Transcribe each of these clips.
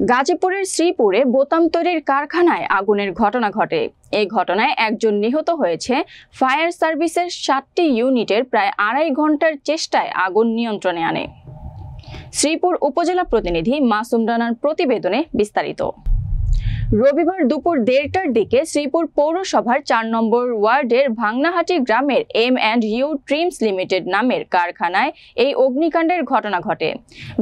গাজীপুরের শ্রীপুরে বোতাম তৈরির কারখানায় আগুনের ঘটনা ঘটে। এই ঘটনায় একজন নিহত হয়েছে। ফায়ার সার্ভিসের 7টি ইউনিটের প্রায় 2.5 ঘন্টার চেষ্টায় আগুন নিয়ন্ত্রণে আনে। শ্রীপুর উপজেলা প্রতিনিধি মাসুম রানার প্রতিবেদনে বিস্তারিত। রবিবার দুপুর 1:30টার দিকে শ্রীপুর পৌরসভার 4 নম্বর ওয়ার্ডের ভাংনাহাটি গ্রামের M&U ট্রিমস লিমিটেড নামের কারখানায় এই অগ্নিকাণ্ডের ঘটনা ঘটে।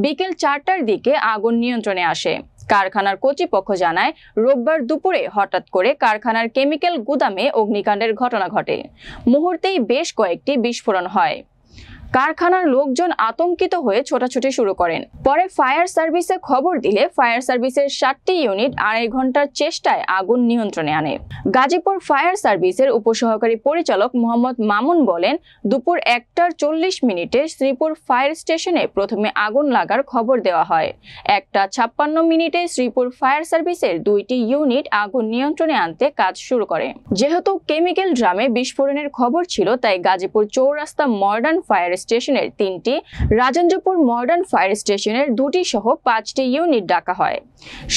বিকেল 4টার দিকে আগুন নিয়ন্ত্রণে আসে। কারখানার কর্তৃপক্ষ জানায়, রোববার দুপুরে হঠাৎ করে কারখানার কেমিক্যাল গুদামে অগ্নিকাণ্ডের ঘটনা ঘটে। মুহূর্তেই বেশ কয়েকটি বিস্ফোরণ হয়। কারখানার লোকজন আতঙ্কিত হয়ে ছোটাছুটি শুরু করেন। পরে ফায়ার সার্ভিসে খবর দিলে ফায়ার সার্ভিসের 7টি ইউনিট 2.5 ঘন্টার চেষ্টায় আগুন নিয়ন্ত্রণে আনে। গাজীপুর ফায়ার সার্ভিসের উপসহকারী পরিচালক মোহাম্মদ মামুন বলেন, দুপুর 1:40 শ্রীপুর ফায়ার স্টেশনে প্রথমে আগুন লাগার খবর দেওয়া হয়। 1:56 শ্রীপুর ফায়ার সার্ভিসের 2টি ইউনিট আগুন নিয়ন্ত্রণে আনতে কাজ শুরু করে। যেহেতু কেমিক্যাল ড্রামে বিস্ফোরণের খবর ছিল, তাই গাজীপুর চৌরাস্তা মডার্ন ফায়ার স্টেশনের 3টি, রাজেন্দ্রপুর মডার্ন ফায়ার স্টেশনের 2টি সহ 5টি ইউনিট ডাকা হয়।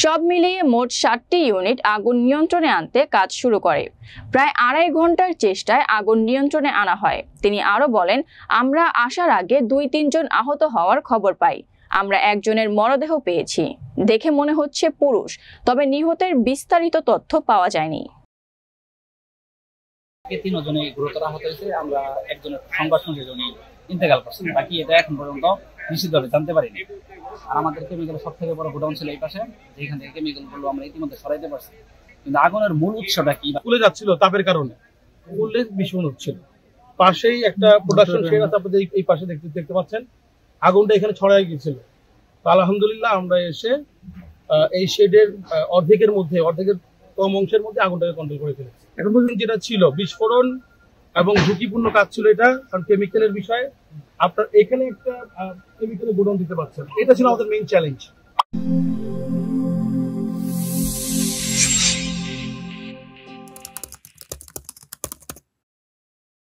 সব মিলিয়ে মোট 7টি ইউনিট আগুন নিয়ন্ত্রণে আনতে কাজ শুরু করে। প্রায় 2.5 ঘন্টার চেষ্টায় আগুন নিয়ন্ত্রণে আনা হয়। তিনি আরো বলেন, আমরা আসার আগে 2-3 জন আহত হওয়ার খবর পাই। আমরা একজনের মরদেহ পেয়েছি, দেখে মনে হচ্ছে পুরুষ, তবে নিহতের বিস্তারিত তথ্য পাওয়া যায়নি। 3 জনই গুরুতর আহত হয়েছে। আমরা একজনের সংবাদ শুনছি উনি ইন্তেকাল করছেন, বাকি এটা এখন পর্যন্ত নিশ্চিতভাবে জানতে পারিনি। আর আমাদের কেমিক্যাল সব থেকে বড় গোডাউন ছিল এই পাশে, যেখান থেকে কেমিক্যাল গুলো আমরা ইতিমধ্যে সরাইতে পারছি। কিন্তু আগুনের মূল উৎসটা কি? খুলে যাচ্ছিল তাপের কারণে, খুললে বিস্ফোরণ হচ্ছিল। পাশেই একটা প্রোডাকশন শেড আছে, আপনাদের এই পাশে দেখতে পাচ্ছেন। আগুনটা এখানে ছড়াই গিয়েছিল। তো আলহামদুলিল্লাহ আমরা এসে এই শেডের অর্ধেকের কম অংশের মধ্যে আগুনটাকে কন্ট্রোল করে ফেলেছি। এখন পর্যন্ত যেটা ছিল বিস্ফোরণ এবং ঝুঁকিপূর্ণ কাজ ছিল এটা, কারণ কেমিক্যালের বিষয়ে আপনার এখানে একটা কেমিক্যালের গোডাউন দিতে পারছেন। এটা ছিল আমাদের মেইন চ্যালেঞ্জ।